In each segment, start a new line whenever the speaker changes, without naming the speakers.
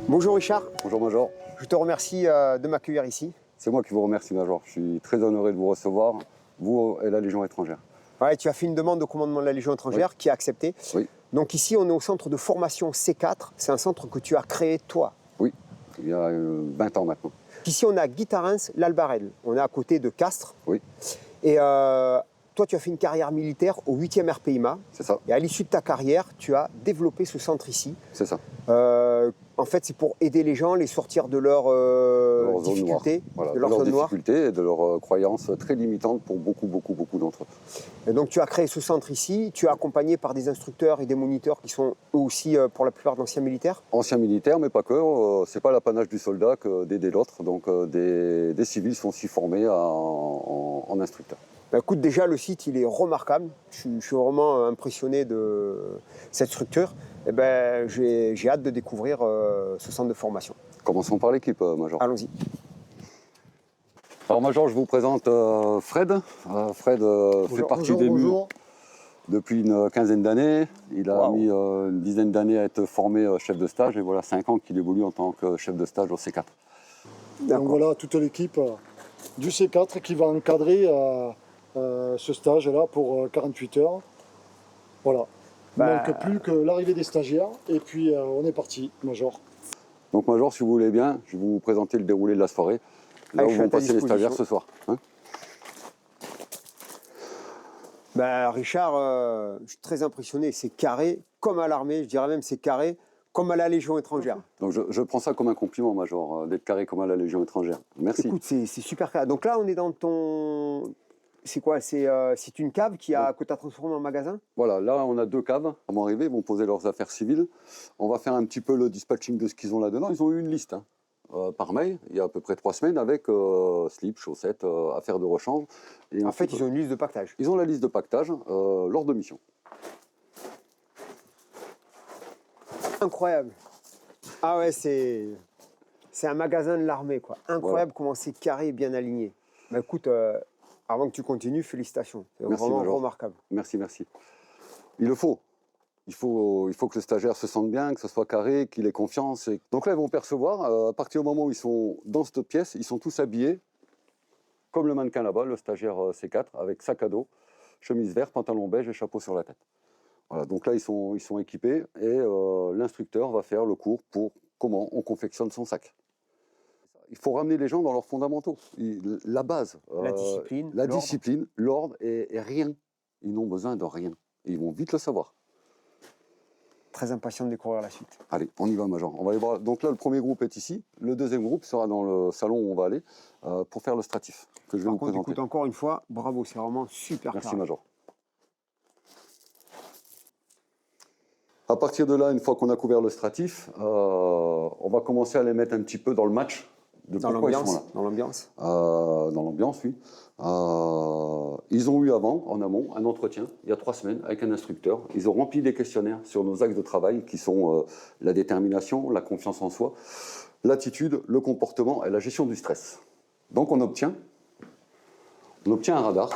Bonjour Richard,
Bonjour Major.
je te remercie de m'accueillir ici.
C'est moi qui vous remercie Major. Je suis très honoré de vous recevoir, vous et la Légion étrangère.
Ouais, tu as fait une demande au commandement de la Légion étrangère qui a accepté.
Oui.
Donc ici on est au centre de formation C4, c'est un centre que tu as créé toi.
Oui, il y a 20 ans maintenant.
Ici on a Guy Tarens, l'Albarel, on est à côté de Castres.
Oui,
Et toi tu as fait une carrière militaire au 8e RPIMA.
c'est ça,
Et à l'issue de ta carrière, tu as développé ce centre ici.
c'est ça.
En fait c'est pour aider les gens, les sortir de leurs
Zone
difficultés,
noire. Voilà,
de leurs zones noires.
difficultés et de leurs croyances très limitantes pour beaucoup d'entre eux.
Et donc tu as créé ce centre ici, tu es accompagné par des instructeurs et des moniteurs qui sont eux aussi pour la plupart d'anciens militaires.
Anciens militaires, mais pas que. C'est pas l'apanage du soldat que d'aider l'autre. Donc des civils sont aussi formés en instructeurs.
Bah, écoute, déjà le site il est remarquable, je suis vraiment impressionné de cette structure. Et ben, j'ai hâte de découvrir ce centre de formation.
Commençons par l'équipe, Major.
Allons-y.
Alors Major, je vous présente Fred. Fred fait partie des murs depuis une quinzaine d'années. Il a mis une dizaine d'années à être formé chef de stage et voilà 5 ans qu'il évolue en tant que chef de stage au C4.
Donc voilà toute l'équipe du C4 qui va encadrer ce stage-là pour 48 heures. Voilà. Il ne manque plus que l'arrivée des stagiaires et puis on est parti, Major.
Donc Major, si vous voulez bien, je vais vous présenter le déroulé de la soirée. Là où vous passez les stagiaires ce soir. Hein.
Bah, Richard, je suis très impressionné, c'est carré comme à l'armée, je dirais même c'est carré comme à la Légion étrangère.
Donc je prends ça comme un compliment, Major, d'être carré comme à la Légion étrangère. Merci.
Écoute, c'est super carré. Donc là, on est dans ton... C'est quoi? C'est une cave que tu as transformée en magasin?
Voilà, là on a 2 caves. Ils vont arriver, ils vont poser leurs affaires civiles. On va faire un petit peu le dispatching de ce qu'ils ont là-dedans. Ils ont eu une liste par mail, il y a à peu près 3 semaines, avec slip, chaussettes, affaires de rechange. Et
en fait, ils ont une liste de pactage.
Ils ont la liste de pactage lors de mission.
Incroyable. Ah ouais, c'est un magasin de l'armée, quoi. Incroyable comment c'est carré et bien aligné. Bah écoute, avant que tu continues, félicitations. C'est vraiment remarquable.
Merci, merci. Il le faut. Il faut que le stagiaire se sente bien, que ce soit carré, qu'il ait confiance. Donc là, ils vont percevoir, à partir du moment où ils sont dans cette pièce, ils sont tous habillés, comme le mannequin là-bas, le stagiaire C4, avec sac à dos, chemise verte, pantalon beige et chapeau sur la tête. Voilà, donc là, ils sont équipés et l'instructeur va faire le cours pour comment on confectionne son sac. Il faut ramener les gens dans leurs fondamentaux. La base, la discipline, l'ordre et rien. Ils n'ont besoin de rien. Et ils vont vite le savoir.
Très impatient de découvrir la suite.
Allez, on y va, Major. On va aller voir. Donc là, le premier groupe est ici. Le deuxième groupe sera dans le salon où on va aller pour faire le stratif que je vais vous présenter.
Écoute, encore une fois, bravo, c'est vraiment super.
Merci, Major. À partir de là, une fois qu'on a couvert le stratif, on va commencer à les mettre un petit peu dans le match.
Dans l'ambiance. Dans
l'ambiance, oui. Ils ont eu en amont, un entretien, il y a 3 semaines, avec un instructeur. Ils ont rempli des questionnaires sur nos axes de travail, qui sont la détermination, la confiance en soi, l'attitude, le comportement et la gestion du stress. Donc on obtient un radar.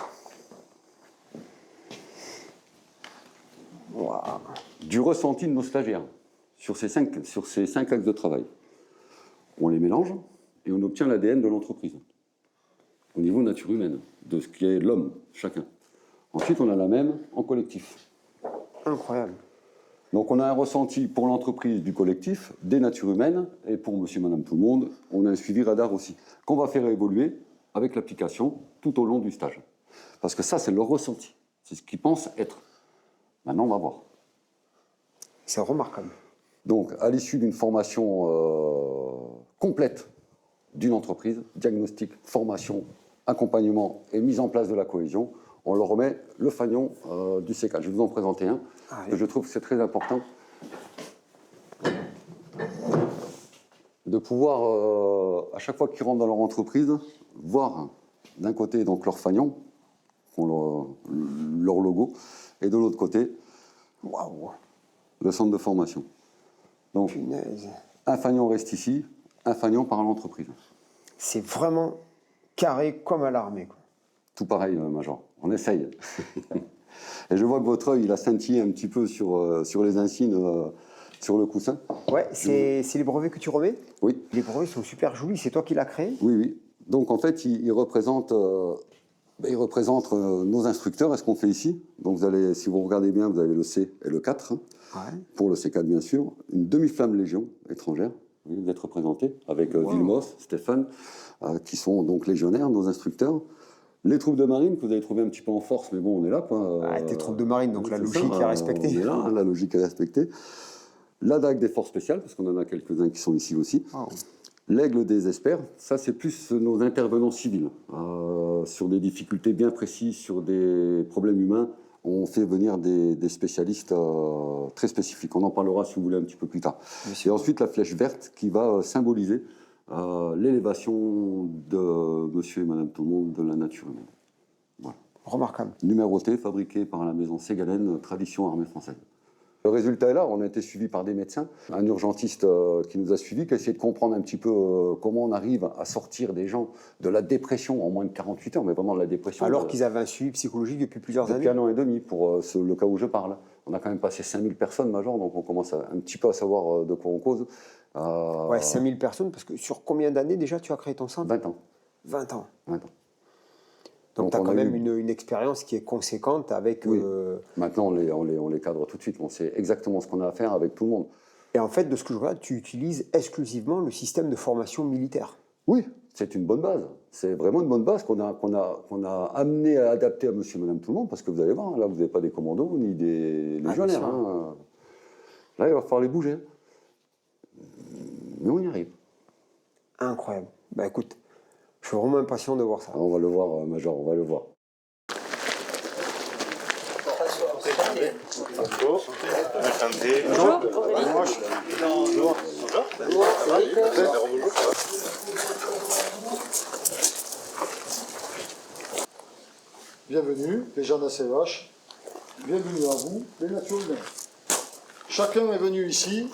Wow.
Du ressenti de nos stagiaires sur ces 5 axes de travail. On les mélange et on obtient l'ADN de l'entreprise, au niveau nature humaine, de ce qui est l'homme, chacun. Ensuite, on a la même en collectif.
Incroyable.
Donc on a un ressenti pour l'entreprise du collectif, des natures humaines, et pour monsieur, madame, tout le monde, on a un suivi radar aussi, qu'on va faire évoluer avec l'application tout au long du stage. Parce que ça, c'est leur ressenti, c'est ce qu'ils pensent être. Maintenant, on va voir.
C'est remarquable.
Donc, à l'issue d'une formation complète d'une entreprise, diagnostic, formation, accompagnement et mise en place de la cohésion, on leur remet le fanion du C4. Je vais vous en présenter un, parce que je trouve que c'est très important de pouvoir, à chaque fois qu'ils rentrent dans leur entreprise, voir d'un côté donc leur fanion, leur logo, et de l'autre côté, le centre de formation. Donc, un fanion reste ici, un fanion par l'entreprise. C'est
vraiment carré comme à l'armée.
Tout pareil, Major. On essaye. Et je vois que votre œil, il a scintillé un petit peu sur les insignes sur le coussin.
Ouais, c'est les brevets que tu remets?
Oui,
Les brevets sont super jolis, c'est toi qui l'as créé?
oui, oui. Donc en fait, ils représentent, nos instructeurs et ce qu'on fait ici. Donc vous allez, si vous regardez bien, vous avez le C et le 4.
Ouais.
Pour le C4 bien sûr, une demi-flamme Légion étrangère, vous êtes représenté avec Vilmos, Stéphane, qui sont donc légionnaires, nos instructeurs. Les troupes de marine que vous avez trouvé un petit peu en force, mais bon, on est là, quoi.
Tes troupes de marine, donc la
C'est
logique
ça,
est respectée.
On est là, la logique est respectée. La dague des forces spéciales, parce qu'on en a quelques-uns qui sont ici aussi.
Oh.
L'aigle des experts, ça c'est plus nos intervenants civils. Sur des difficultés bien précises, sur des problèmes humains, on fait venir des spécialistes très spécifiques. On en parlera si vous voulez un petit peu plus tard. Et ensuite la flèche verte qui va symboliser l'élévation de monsieur et madame tout le monde de la nature humaine. Voilà.
Remarquable.
Numéroté, fabriqué par la maison Ségalène, tradition armée française. Le résultat est là, on a été suivi par des médecins, un urgentiste qui nous a suivis, qui a essayé de comprendre un petit peu comment on arrive à sortir des gens de la dépression en moins de 48 heures, mais vraiment de la dépression.
Alors qu'ils avaient un suivi psychologique depuis plusieurs
depuis
années.
1 an et demi, pour le cas où je parle. On a quand même passé 5000 personnes, Major, donc on commence un petit peu à savoir de quoi on cause.
Ouais, 5000 personnes, parce que sur combien d'années déjà tu as créé ton centre?
20 ans.
20 ans.
20 ans.
Donc tu as
on
quand
a
même
eu-
une expérience qui est conséquente avec...
Oui. Maintenant, on les cadre tout de suite. On sait exactement ce qu'on a à faire avec tout le monde.
Et en fait, de ce que je vois, tu utilises exclusivement le système de formation militaire.
Oui, c'est une bonne base. C'est vraiment une bonne base qu'on a amené à adapter à monsieur et madame tout le monde, parce que vous allez voir, là, vous n'avez pas des commandos ni des légionnaires.
bien sûr.
Hein. Là, il va falloir les bouger. Mais on y arrive.
Incroyable. Bah écoute, je suis vraiment impatient de voir ça.
Alors, on va le voir, Major, on va le voir.
Bienvenue, les gens d'ACVH. Bienvenue à vous, les natures humaines. Chacun est venu ici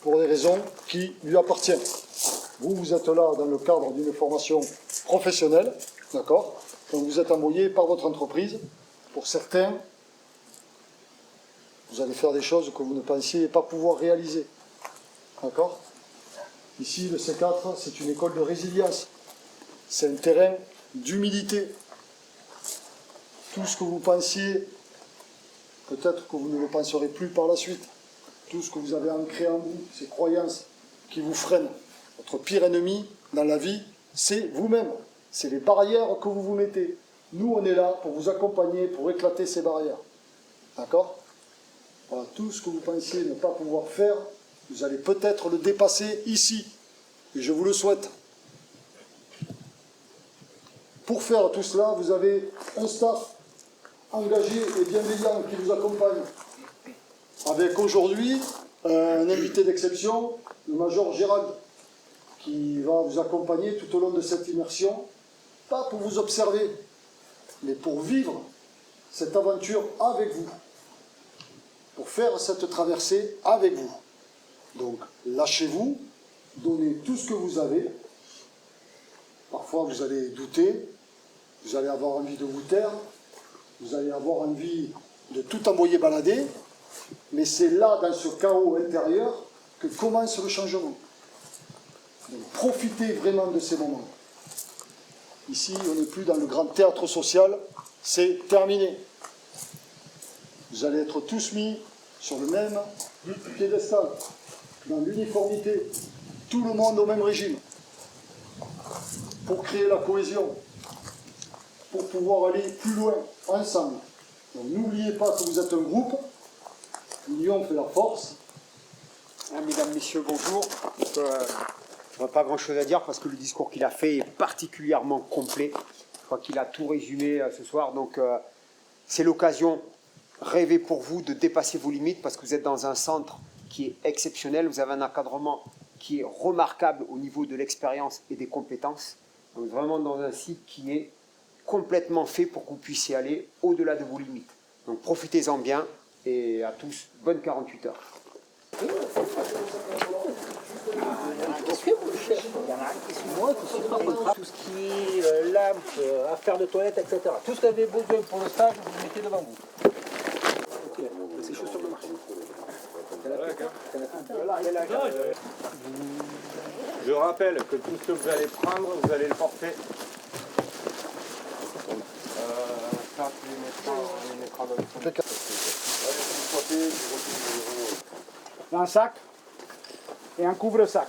pour des raisons qui lui appartiennent. Vous, vous êtes là dans le cadre d'une formation professionnelle, d'accord? Donc vous êtes envoyé par votre entreprise. Pour certains, vous allez faire des choses que vous ne pensiez pas pouvoir réaliser, d'accord? Ici, le C4, c'est une école de résilience. C'est un terrain d'humilité. Tout ce que vous pensiez, peut-être que vous ne le penserez plus par la suite. Tout ce que vous avez ancré en vous, ces croyances qui vous freinent. Votre pire ennemi dans la vie, c'est vous-même. C'est les barrières que vous vous mettez. Nous, on est là pour vous accompagner, pour éclater ces barrières. D'accord? Voilà, tout ce que vous pensiez ne pas pouvoir faire, vous allez peut-être le dépasser ici. Et je vous le souhaite. Pour faire tout cela, vous avez un staff engagé et bienveillant qui vous accompagne. Avec aujourd'hui un invité d'exception, le Major Gérald, qui va vous accompagner tout au long de cette immersion, pas pour vous observer, mais pour vivre cette aventure avec vous, pour faire cette traversée avec vous. Donc, lâchez-vous, donnez tout ce que vous avez. Parfois, vous allez douter, vous allez avoir envie de vous taire, vous allez avoir envie de tout envoyer balader, mais c'est là, dans ce chaos intérieur, que commence le changement. Donc, profitez vraiment de ces moments. Ici, on n'est plus dans le grand théâtre social, c'est terminé. Vous allez être tous mis sur le même piédestal, dans l'uniformité, tout le monde au même régime, pour créer la cohésion, pour pouvoir aller plus loin, ensemble. Donc n'oubliez pas que vous êtes un groupe, l'union fait la force.
Mesdames, Messieurs, bonjour. On n'a pas grand-chose à dire parce que le discours qu'il a fait est particulièrement complet. Je crois qu'il a tout résumé ce soir. Donc c'est l'occasion, rêvez pour vous, de dépasser vos limites parce que vous êtes dans un centre qui est exceptionnel. Vous avez un encadrement qui est remarquable au niveau de l'expérience et des compétences. Donc vraiment dans un site qui est complètement fait pour que vous puissiez aller au-delà de vos limites. Donc profitez-en bien et à tous, bonne 48 heures.
Tout ce qui est lampe, affaires de toilette, etc. Tout ce que vous avez besoin pour le stage, vous le mettez devant vous. Ok, c'est chaussures de marche.
Je rappelle que tout ce que vous allez prendre, vous allez le porter. Ça, tu les mettras dans le fond.
Un sac et un couvre-sac.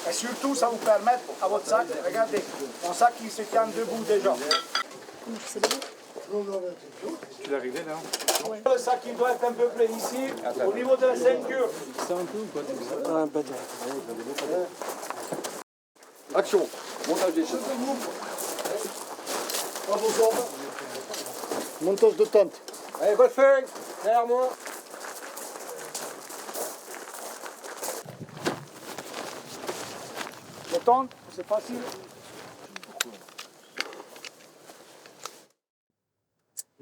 Et surtout, ça vous permet à votre sac, regardez, mon sac qui se tient debout déjà.
Tu l'as réglé là?
Le sac qui doit être un peu près ici, au niveau de la ceinture.
Action. Montage des choses.
À vos ordres. Montage de tente.
Allez, bonne feuille, derrière moi.
Les tentes, c'est facile.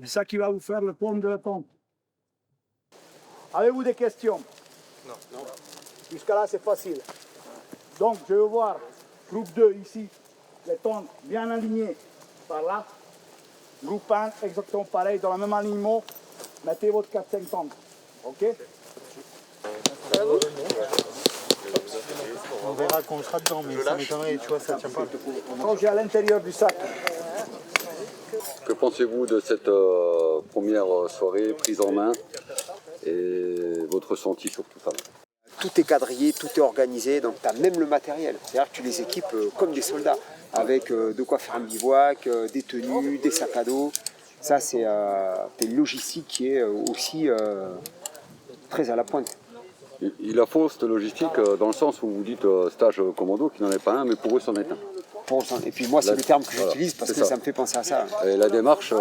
C'est ça qui va vous faire le pont de la tente. Avez-vous des questions? Non. Jusqu'à là, c'est facile. Donc, je veux voir, groupe 2 ici, les tentes bien alignées par là. Groupe 1, exactement pareil, dans le même alignement. Mettez votre 4-5 tentes. OK?
On verra quand on sera dedans, mais ça m'étonnerait, tu vois, ça tient pas.
Rangez à l'intérieur du sac.
Que pensez-vous de cette première soirée prise en main et votre ressenti surtout ça?
Tout est quadrillé, tout est organisé, donc tu as même le matériel. C'est-à-dire que tu les équipes comme des soldats, avec de quoi faire un bivouac, des tenues, des sacs à dos. Ça, c'est une logistique qui est aussi très à la pointe.
Il a faux cette logistique dans le sens où vous dites stage commando, qui n'en est pas un, mais pour eux, c'en est un.
Et puis moi, c'est le terme que j'utilise parce que ça me fait penser à ça.
Et la démarche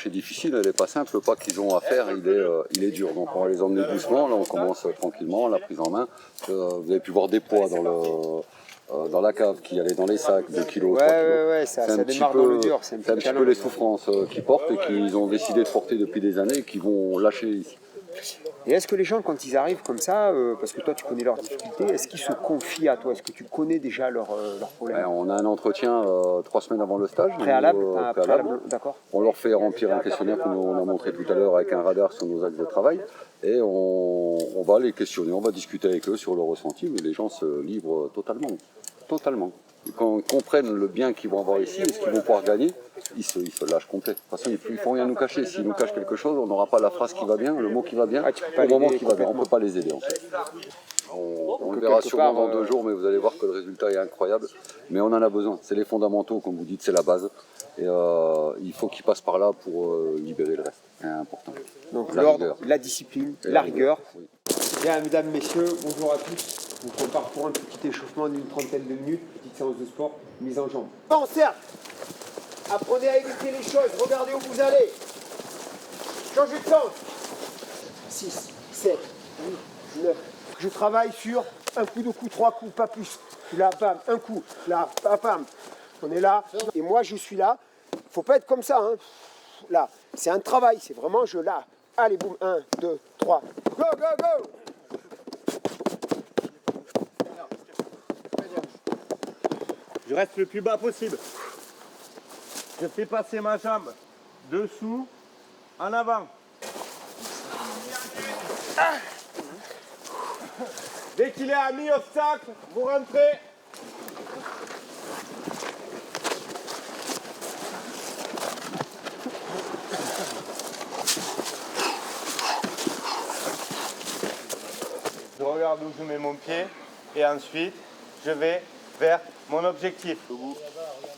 est difficile, elle n'est pas simple. Le pas qu'ils ont à faire, il est dur. Donc on va les emmener doucement. Là, on commence tranquillement, la prise en main. Vous avez pu voir des poids dans la cave qui allaient dans les sacs, 2 kilos, 3 kilos.
Ouais, ça démarre dans le dur.
C'est un petit peu les souffrances qu'ils portent et qu'ils ont décidé de porter depuis des années et qu'ils vont lâcher ici.
Et est-ce que les gens, quand ils arrivent comme ça, parce que toi tu connais leurs difficultés, est-ce qu'ils se confient à toi? Est-ce que tu connais déjà leurs problèmes?
On a un entretien 3 semaines avant le stage.
Préalable,
D'accord. On leur fait remplir un questionnaire qu'on a montré tout à l'heure avec un radar sur nos axes de travail. Et on va les questionner, on va discuter avec eux sur leur ressenti, mais les gens se livrent totalement. Totalement. Et quand ils comprennent le bien qu'ils vont avoir ici et ce qu'ils vont pouvoir gagner, ils se lâchent complet. De toute façon, il ne faut rien nous cacher. S'ils nous cachent quelque chose, on n'aura pas la phrase qui va bien, le mot qui va bien, au moment qui va bien. On ne peut pas les aider en fait. On le verra sûrement dans 2 jours, mais vous allez voir que le résultat est incroyable. Mais on en a besoin. C'est les fondamentaux, comme vous dites, c'est la base. Et il faut qu'ils passent par là pour libérer le reste. C'est important.
Donc l'ordre, la discipline, la rigueur. Oui. Bien, mesdames, messieurs, bonjour à tous. On prépare pour un petit échauffement d'une trentaine de minutes, petite séance de sport, mise en jambe. Bon, certes, apprenez à éviter les choses, regardez où vous allez. Changez de temps. 6, 7, 8, 9. Je travaille sur un coup, 2 coups, 3 coups, pas plus. Là, bam, un coup, là, bam. On est là, et moi je suis là. Faut pas être comme ça, hein. Là, c'est un travail, c'est vraiment je là. Allez, boum, 1, 2, 3. Go, go, go!
Je reste le plus bas possible. Je fais passer ma jambe dessous, en avant. Dès qu'il est à mi-obstacle, vous rentrez. Je regarde où je mets mon pied et ensuite je vais vers mon objectif.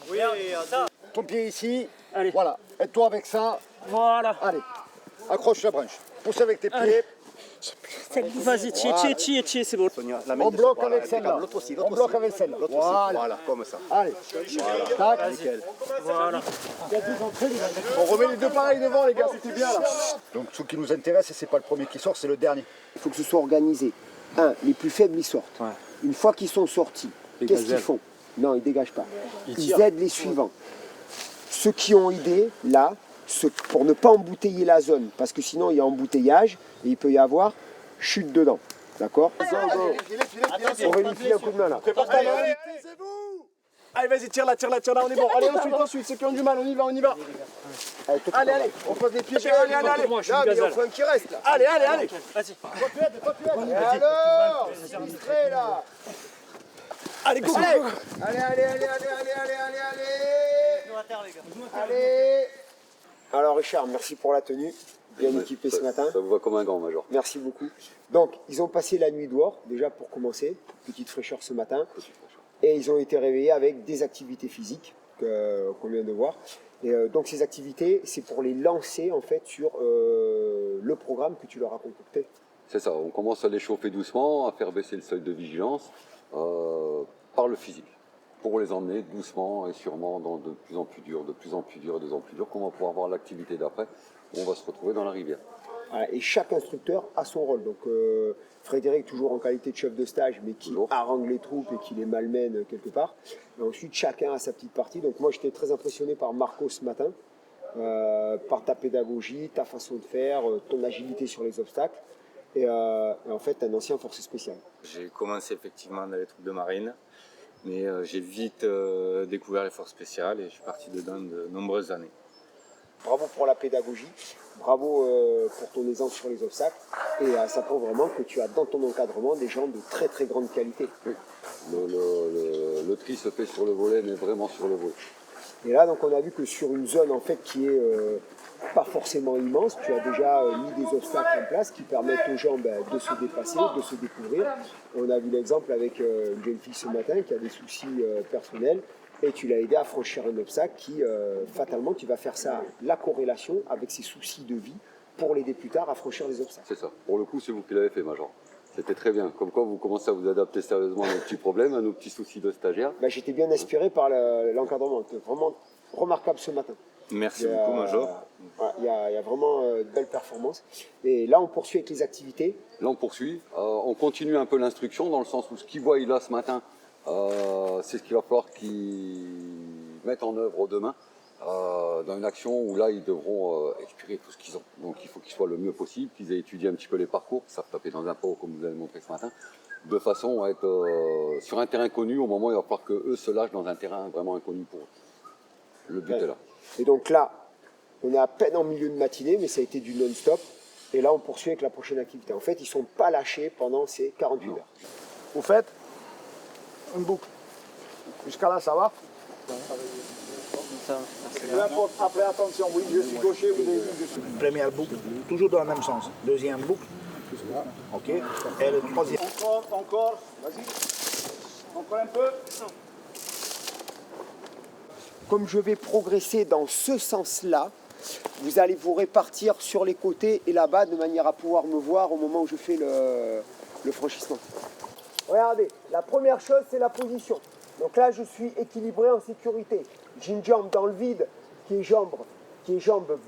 Oui, ça.
Ton pied ici.
Allez.
Voilà. Aide-toi avec ça.
Voilà.
Allez. Accroche la branche. Pousse avec tes pieds.
Vas-y, tiens, c'est bon.
On bloque avec celle-là. On bloque avec celle-là. Voilà.
Comme ça.
Allez. Tac.
Voilà.
On remet les deux pareils devant, les gars. C'était bien là. Donc ce qui nous intéresse, c'est pas le premier qui sort, c'est le dernier.
Il faut que ce soit organisé. Les plus faibles, ils sortent. Ouais. Une fois qu'ils sont sortis, qu'est-ce qu'ils font? Non, ils ne dégagent pas. Ils aident les suivants. Ceux qui ont aidé, là, pour ne pas embouteiller la zone, parce que sinon il y a embouteillage et il peut y avoir chute dedans. D'accord? Aurélie, file un coup de main là.
Allez, vas-y, tire-la, on est bon. Allez, ensuite, ceux qui ont du mal, on y va. Allez, on pose les pieds. Allez.
Non, mais il en faut un qui reste là.
Allez.
Et alors, c'est distrait là.
Allez, go.
Allez. Alors Richard, merci pour la tenue, bien équipé ce matin.
Ça vous va comme un gant, Major.
Merci beaucoup. Donc, ils ont passé la nuit dehors, déjà pour commencer, petite fraîcheur ce matin, et ils ont été réveillés avec des activités physiques qu'on vient de voir. Et donc ces activités, c'est pour les lancer en fait sur le programme que tu leur as concocté.
C'est ça, on commence à les chauffer doucement, à faire baisser le seuil de vigilance par le physique, pour les emmener doucement et sûrement dans de plus en plus dur, qu'on va pouvoir voir l'activité d'après, où on va se retrouver dans la rivière.
Voilà, et chaque instructeur a son rôle. Donc Frédéric, toujours en qualité de chef de stage, mais qui harangue les troupes et qui les malmène quelque part. Et ensuite, chacun a sa petite partie. Donc moi, j'étais très impressionné par Marco ce matin, par ta pédagogie, ta façon de faire, ton agilité sur les obstacles. Et en fait, un ancien force spéciale.
J'ai commencé effectivement dans les troupes de marine, mais j'ai vite découvert les forces spéciales et je suis parti dedans de nombreuses années.
Bravo pour la pédagogie, bravo pour ton aisance sur les obstacles. Et ça prouve vraiment que tu as dans ton encadrement des gens de très très grande qualité.
Oui. Le tri se fait sur le volet, mais vraiment sur le volet.
Et là, donc, on a vu que sur une zone en fait qui est pas forcément immense, tu as déjà mis des obstacles en place qui permettent aux gens de se dépasser, de se découvrir. On a vu l'exemple avec une jeune fille ce matin qui a des soucis personnels et tu l'as aidé à franchir un obstacle qui, fatalement, tu vas faire ça, la corrélation avec ses soucis de vie pour l'aider plus tard à franchir les obstacles.
C'est ça. Pour le coup, c'est vous qui l'avez fait, Major. C'était très bien. Comme quoi, vous commencez à vous adapter sérieusement à nos petits problèmes, à nos petits soucis de stagiaires.
J'étais bien inspiré par l'encadrement. C'était vraiment remarquable ce matin.
Merci beaucoup, Major.
Il y a vraiment de belles performances. Et là, on poursuit avec les activités.
Là, on poursuit. On continue un peu l'instruction dans le sens où ce qu'ils voient là ce matin, c'est ce qu'il va falloir qu'ils mettent en œuvre demain dans une action où là, ils devront expirer tout ce qu'ils ont. Donc, il faut qu'ils soient le mieux possible, qu'ils aient étudié un petit peu les parcours, qu'ils savent taper dans un pot, comme vous avez montré ce matin, de façon à être sur un terrain connu au moment où il va falloir qu'eux se lâchent dans un terrain vraiment inconnu pour eux. Le but est là.
Et donc là, on est à peine en milieu de matinée, mais ça a été du non-stop. Et là, on poursuit avec la prochaine activité. En fait, ils ne sont pas lâchés pendant ces 48 heures.
Vous faites une boucle. Jusqu'à là, ça va? Peu importe. Après, attention, oui, je suis gaucher, vous avez vu, je suis. Première boucle, toujours dans le même sens. Deuxième boucle. Ok. Et le troisième. Encore, vas-y. Encore un peu.
Comme je vais progresser dans ce sens-là, vous allez vous répartir sur les côtés et là-bas de manière à pouvoir me voir au moment où je fais le franchissement. Regardez, la première chose, c'est la position. Donc là, je suis équilibré en sécurité. J'ai une jambe dans le vide qui est jambe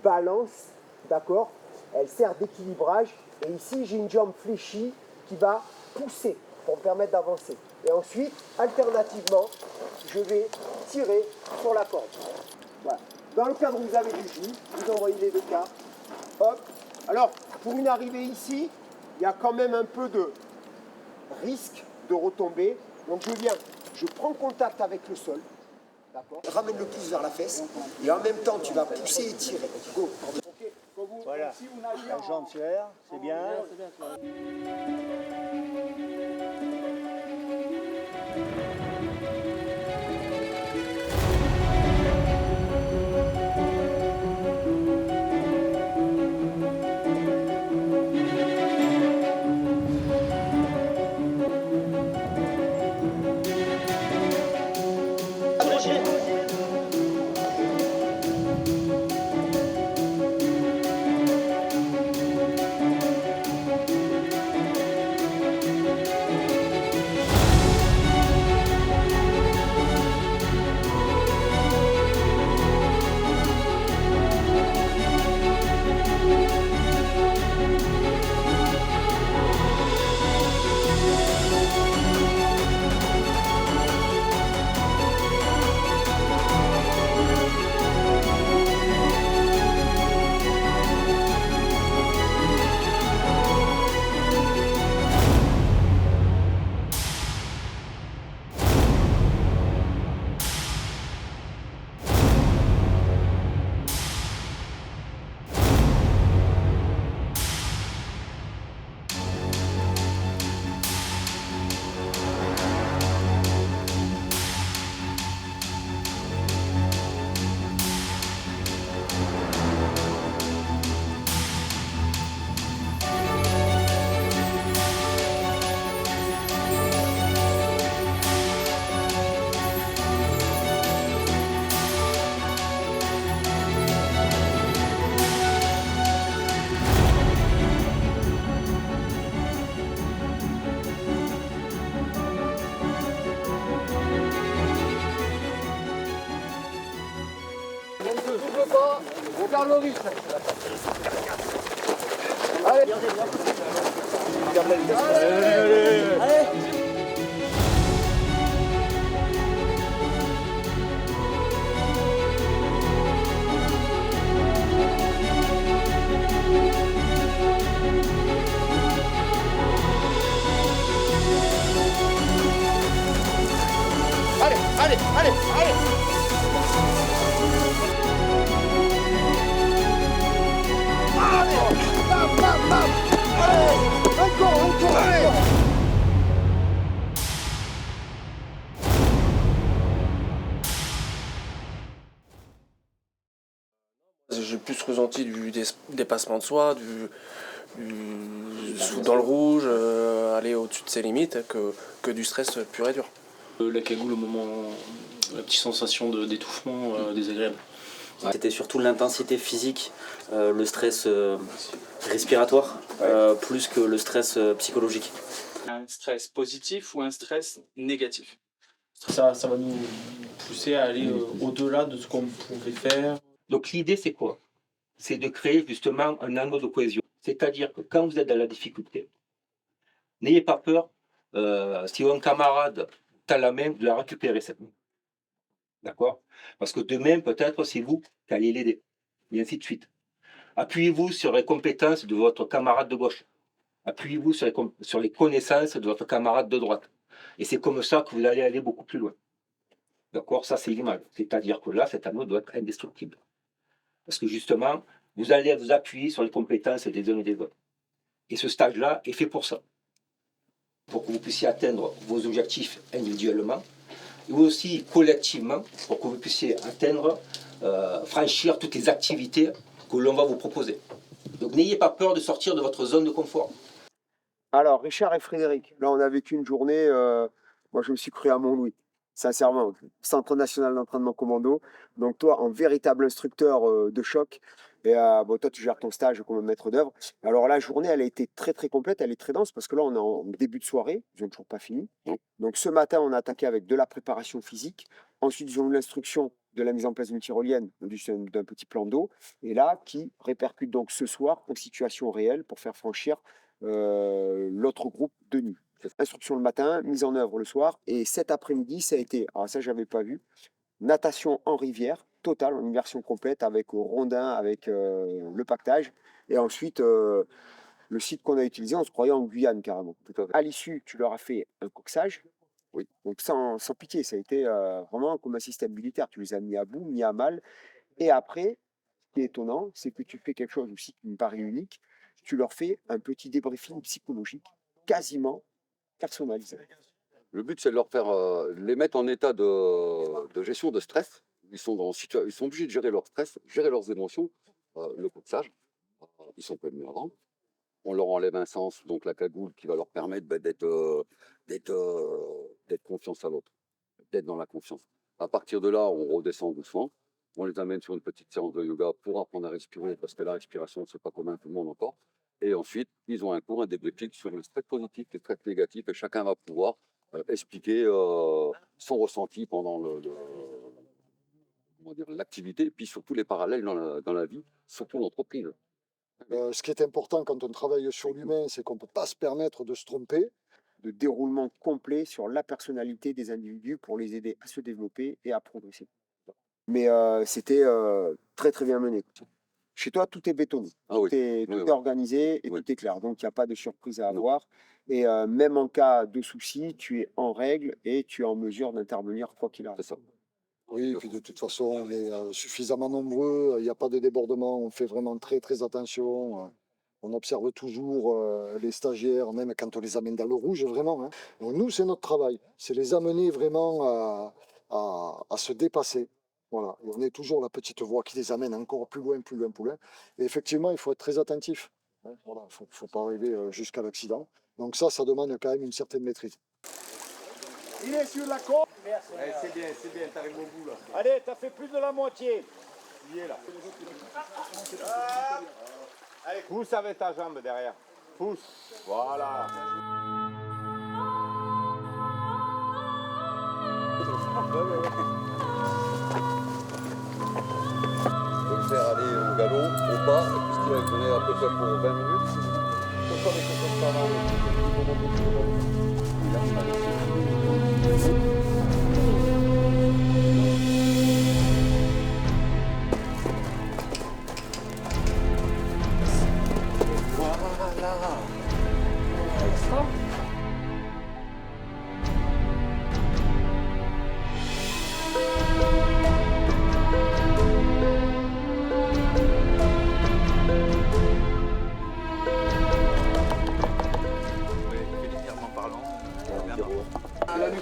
balance, d'accord? Elle sert d'équilibrage. Et ici, j'ai une jambe fléchie qui va pousser pour me permettre d'avancer. Et ensuite, alternativement, je vais tirer sur la corde. Voilà. Dans le cadre où vous avez du genou, vous envoyez les deux cas. Hop. Alors, pour une arrivée ici, il y a quand même un peu de risque de retomber. Donc je prends contact avec le sol. D'accord. Ramène le pouce vers la fesse. Et en même temps, tu vas pousser et tirer. Go.
Voilà. La jambe sur l'air, c'est bien. Parle vite.
J'ai plus ressenti du dépassement de soi, dans le rouge, aller au-dessus de ses limites que du stress pur et dur.
La cagoule au moment, la petite sensation d'étouffement désagréable.
C'était surtout l'intensité physique, le stress respiratoire, plus que le stress psychologique.
Un stress positif ou un stress négatif. Ça va nous pousser à aller au-delà de ce qu'on pouvait faire.
Donc l'idée c'est quoi? C'est de créer justement un angle de cohésion. C'est-à-dire que quand vous êtes dans la difficulté, n'ayez pas peur, si un camarade tend la main, de la récupérer cette main. D'accord? Parce que demain, peut-être, c'est vous qui allez l'aider. Et ainsi de suite. Appuyez-vous sur les compétences de votre camarade de gauche. Appuyez-vous sur les connaissances de votre camarade de droite. Et c'est comme ça que vous allez aller beaucoup plus loin. D'accord? Ça, c'est l'image. C'est-à-dire que là, cet anneau doit être indestructible. Parce que justement, vous allez vous appuyer sur les compétences des uns et des autres. Et ce stage-là est fait pour ça. Pour que vous puissiez atteindre vos objectifs individuellement, et aussi collectivement, pour que vous puissiez atteindre, franchir toutes les activités que l'on va vous proposer. Donc n'ayez pas peur de sortir de votre zone de confort.
Alors, Richard et Frédéric, là on a vécu une journée, moi je me suis cru à Montlouis, sincèrement, Centre national d'entraînement commando. Donc toi, en véritable instructeur de choc, et bon, toi tu gères ton stage comme maître d'œuvre. Alors la journée, elle a été très très complète, elle est très dense, parce que là on est en début de soirée, ils n'ont toujours pas fini. Donc ce matin, on a attaqué avec de la préparation physique, ensuite ils ont eu l'instruction de la mise en place d'une tyrolienne, d'un petit plan d'eau, et là qui répercute donc ce soir en situation réelle pour faire franchir l'autre groupe de nuit. Instruction le matin, mise en œuvre le soir, et cet après-midi, ça a été, alors ça j'avais pas vu, natation en rivière, totale, en immersion complète, avec rondin, avec le pactage, et ensuite le site qu'on a utilisé, on se croyait en Guyane carrément. À l'issue, tu leur as fait un coxage, oui, donc sans pitié, ça a été vraiment comme un système militaire, tu les as mis à bout, mis à mal, et après, ce qui est étonnant, c'est que tu fais quelque chose aussi qui me paraît unique, tu leur fais un petit débriefing psychologique quasiment personnalisé.
Le but, c'est de leur faire, les mettre en état de gestion de stress. Ils sont obligés de gérer leur stress, gérer leurs émotions, le coxage. Ils sont prévenus avant. On leur enlève un sens, donc la cagoule, qui va leur permettre d'être confiance à l'autre, d'être dans la confiance. À partir de là, on redescend doucement. On les amène sur une petite séance de yoga pour apprendre à respirer, parce que la respiration, c'est pas commun à tout le monde encore. Et ensuite, ils ont un cours, un débriefing sur le stress positif, le stress négatif, et chacun va pouvoir expliquer son ressenti pendant l'activité, et puis surtout les parallèles dans la vie, surtout l'entreprise.
Ce qui est important quand on travaille sur l'humain, c'est qu'on ne peut pas se permettre de se tromper.
De déroulement complet sur la personnalité des individus pour les aider à se développer et à progresser. Mais c'était très très bien mené. Chez toi, tout est bétonné, tout est organisé et tout est clair. Donc, il n'y a pas de surprise à avoir. Et même en cas de souci, tu es en règle et tu es en mesure d'intervenir quoi qu'il arrive.
C'est ça.
Oui, et puis de toute façon, on est suffisamment nombreux, il n'y a pas de débordement, on fait vraiment très très attention. On observe toujours les stagiaires, même quand on les amène dans le rouge, vraiment. Hein. Donc nous, c'est notre travail, c'est les amener vraiment à se dépasser. Voilà. Et on est toujours la petite voix qui les amène encore plus loin, plus loin, plus loin. Et effectivement, il faut être très attentif. Hein. Voilà. Il ne faut pas arriver jusqu'à l'accident. Donc ça demande quand même une certaine maîtrise.
Il est sur la côte.
C'est bien, t'arrives au bout là.
Allez, t'as fait plus de la moitié.
Il est là. Allez, pousse avec ta jambe derrière. Pousse. Voilà.
On peut le faire aller au galop. pas, puisqu'il a donné à peu près pour 20 minutes. Ce sont des choses comme ça, là, au moment de et là, on a laissé.
Voilà. Extra.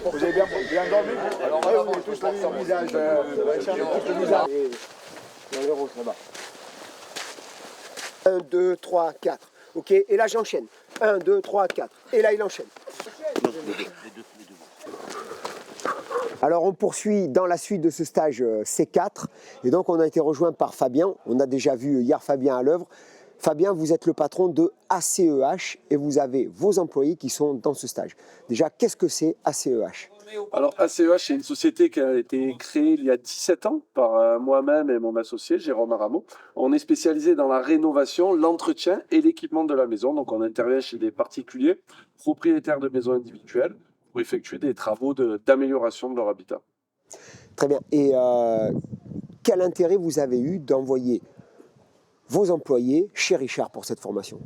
Vous avez bien dormi? Alors on va tous le visage. Le visage. Dans le rose là-bas.
1, 2, 3, 4. Ok, et là j'enchaîne. 1, 2, 3, 4. Et là il enchaîne. Alors on poursuit dans la suite de ce stage C4. Et donc on a été rejoint par Fabien. On a déjà vu hier Fabien à l'œuvre. Fabien, vous êtes le patron de ACEH et vous avez vos employés qui sont dans ce stage. Déjà, qu'est-ce que c'est ACEH?
Alors ACEH, c'est une société qui a été créée il y a 17 ans par moi-même et mon associé Jérôme Aramo. On est spécialisé dans la rénovation, l'entretien et l'équipement de la maison. Donc on intervient chez des particuliers, propriétaires de maisons individuelles, pour effectuer des travaux d'amélioration de leur habitat.
Très bien. Et quel intérêt vous avez eu d'envoyer vos employés chez Richard pour cette formation?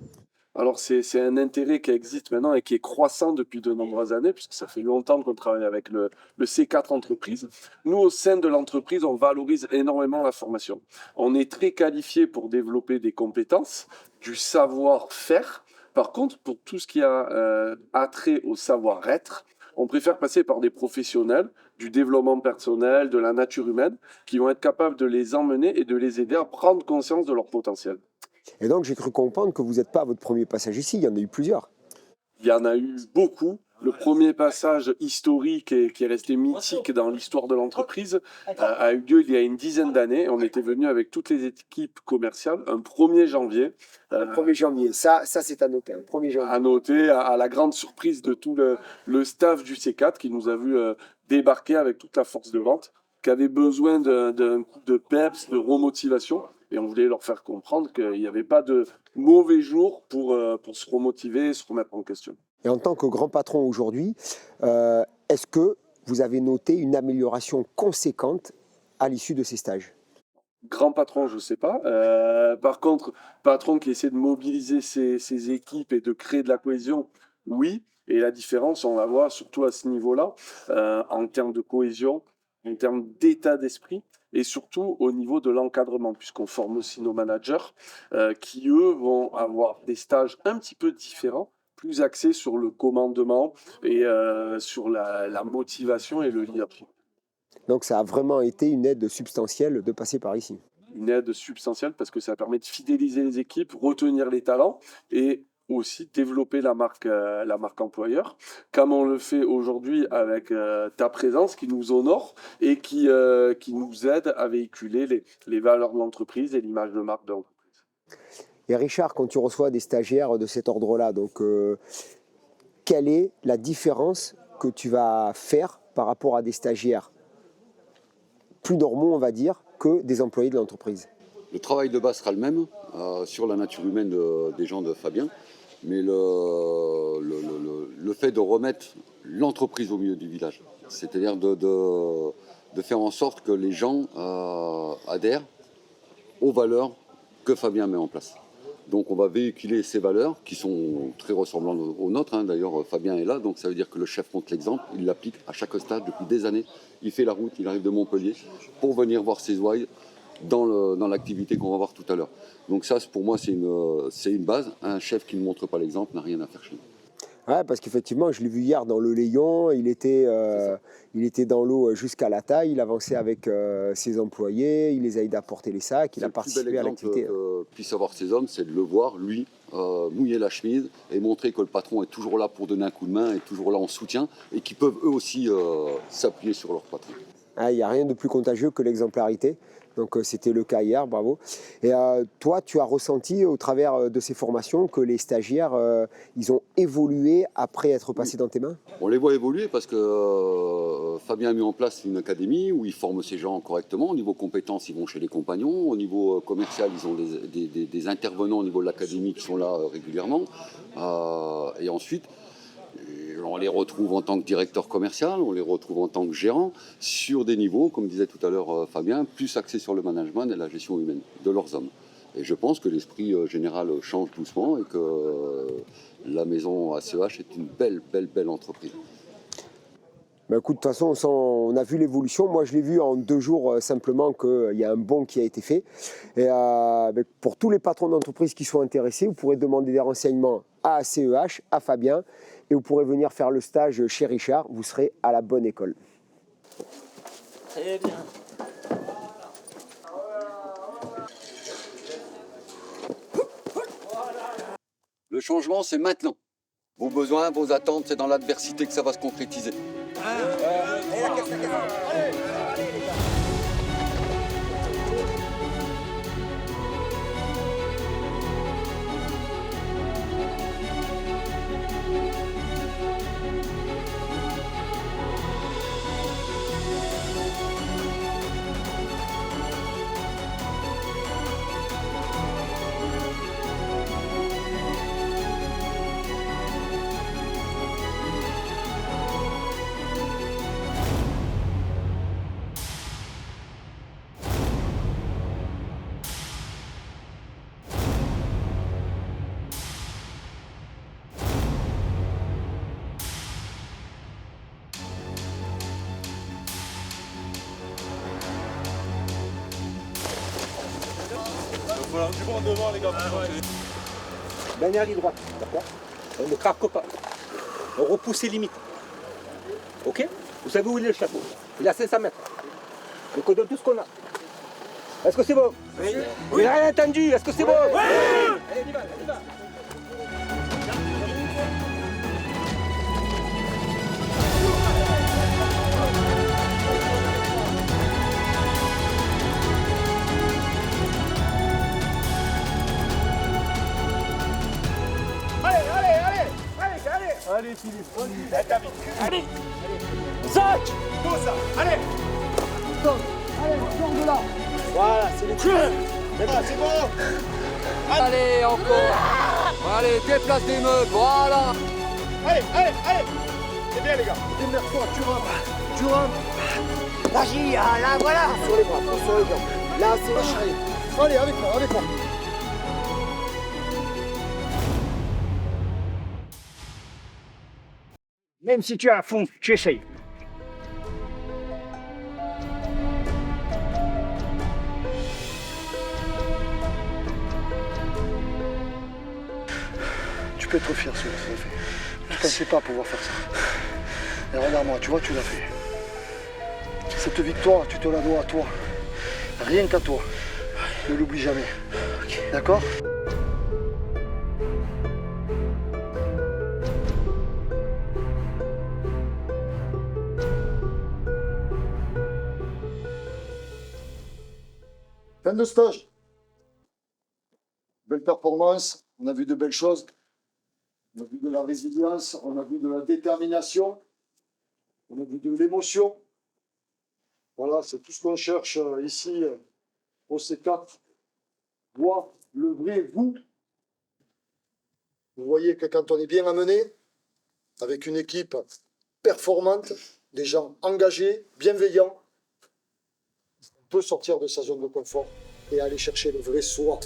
Alors c'est un intérêt qui existe maintenant et qui est croissant depuis de nombreuses années, puisque ça fait longtemps qu'on travaille avec le C4 entreprise. Nous, au sein de l'entreprise, on valorise énormément la formation. On est très qualifié pour développer des compétences, du savoir-faire. Par contre, pour tout ce qui a attrait au savoir-être, on préfère passer par des professionnels du développement personnel, de la nature humaine, qui vont être capables de les emmener et de les aider à prendre conscience de leur potentiel.
Et donc j'ai cru comprendre que vous n'êtes pas à votre premier passage ici, il y en a eu plusieurs.
Il y en a eu beaucoup. Le premier passage historique et qui est resté mythique dans l'histoire de l'entreprise a eu lieu il y a une dizaine d'années. On était venu avec toutes les équipes commerciales un 1er janvier.
Le 1er janvier, ça c'est à noter, 1er janvier.
À noter, à la grande surprise de tout le staff du C4 qui nous a vu débarquer avec toute la force de vente, qui avait besoin d'un coup de peps, de remotivation. Et on voulait leur faire comprendre qu'il n'y avait pas de mauvais jour pour se remotiver et se remettre en question.
Et en tant que grand patron aujourd'hui, est-ce que vous avez noté une amélioration conséquente à l'issue de ces stages?
Grand patron, je ne sais pas. Par contre, patron qui essaie de mobiliser ses équipes et de créer de la cohésion, oui. Et la différence, on la voit surtout à ce niveau-là, en termes de cohésion, en termes d'état d'esprit, et surtout au niveau de l'encadrement, puisqu'on forme aussi nos managers, qui eux vont avoir des stages un petit peu différents, plus axés sur le commandement et sur la motivation et le leadership.
Donc ça a vraiment été une aide substantielle de passer par ici.
Une aide substantielle parce que ça permet de fidéliser les équipes, retenir les talents et aussi développer la marque employeur, comme on le fait aujourd'hui avec ta présence qui nous honore et qui nous aide à véhiculer les valeurs de l'entreprise et l'image de marque de l'entreprise.
Et Richard, quand tu reçois des stagiaires de cet ordre-là, donc quelle est la différence que tu vas faire par rapport à des stagiaires plus normaux, on va dire, que des employés de l'entreprise?
Le travail de base sera le même sur la nature humaine des gens de Fabien, mais le fait de remettre l'entreprise au milieu du village, c'est-à-dire de faire en sorte que les gens adhèrent aux valeurs que Fabien met en place. Donc on va véhiculer ces valeurs qui sont très ressemblantes aux nôtres. D'ailleurs, Fabien est là, donc ça veut dire que le chef montre l'exemple, il l'applique à chaque stage depuis des années. Il fait la route, il arrive de Montpellier pour venir voir ses ouailles dans l'activité qu'on va voir tout à l'heure. Donc ça, pour moi, c'est une base. Un chef qui ne montre pas l'exemple n'a rien à faire chez nous.
Ouais, parce qu'effectivement, je l'ai vu hier dans le Léon, il était dans l'eau jusqu'à la taille, il avançait avec ses employés, il les a aidés à porter les sacs, il a participé à l'activité.
Le plus bel exemple que puissent avoir ces hommes, c'est de le voir, lui, mouiller la chemise et montrer que le patron est toujours là pour donner un coup de main, est toujours là en soutien, et qu'ils peuvent eux aussi s'appuyer sur leur patron.
Il n'y a rien de plus contagieux que l'exemplarité. Donc c'était le cas hier, bravo. Et toi, tu as ressenti au travers de ces formations que les stagiaires, ils ont évolué après être passés dans tes mains?
On les voit évoluer parce que Fabien a mis en place une académie où il forme ces gens correctement. Au niveau compétences, ils vont chez les compagnons. Au niveau commercial, ils ont des intervenants au niveau de l'académie qui sont là régulièrement. Et ensuite, on les retrouve en tant que directeur commercial, on les retrouve en tant que gérant, sur des niveaux, comme disait tout à l'heure Fabien, plus axés sur le management et la gestion humaine de leurs hommes. Et je pense que l'esprit général change doucement et que la maison ACEH est une belle entreprise.
Bah écoute, de toute façon, on a vu l'évolution. Moi, je l'ai vu en 2 jours simplement qu'il y a un bond qui a été fait. Et pour tous les patrons d'entreprise qui sont intéressés, vous pourrez demander des renseignements à ACEH, à Fabien, et vous pourrez venir faire le stage chez Richard. Vous serez à la bonne école.
Très bien.
Le changement, c'est maintenant. Vos besoins, vos attentes, c'est dans l'adversité que ça va se concrétiser.
Voilà, du bon devant les gars.
Dernière ligne droite, d'accord? On ne craque pas. On repousse les limites. Ok? Vous savez où il est le château? Il est à 500 mètres. Donc on donne tout ce qu'on a. Est-ce que c'est bon? Oui. Vous n'avez rien entendu? Est-ce que c'est bon? Oui. Allez, on y va, on y va.
Allez Philippe,
Allez. Sac.
tout ça, allez.
Allez, sors de là. Voilà, c'est le cul.
C'est bon.
Allez, encore. Allez, déplace des meubles, voilà.
Allez, c'est bien les gars.
Démerde-toi, tu rames.
Vas-y, là, voilà.
Sur les bras, sur les jambes. Là, c'est lâché. Allez, avec moi. Même si tu es à fond, tu essayes. Tu peux être fier sur ce que tu as fait. Tu ne pensais pas pouvoir faire ça. Et regarde-moi, tu vois, tu l'as fait. Cette victoire, tu te la dois à toi. Rien qu'à toi. Ne l'oublie jamais. D'accord ? Fin de stage. Belle performance, on a vu de belles choses. On a vu de la résilience, on a vu de la détermination, on a vu de l'émotion. Voilà, c'est tout ce qu'on cherche ici au C4. Voir le vrai vous. Vous voyez que quand on est bien amené, avec une équipe performante, des gens engagés, bienveillants, on peut sortir de sa zone de confort et aller chercher le vrai soi.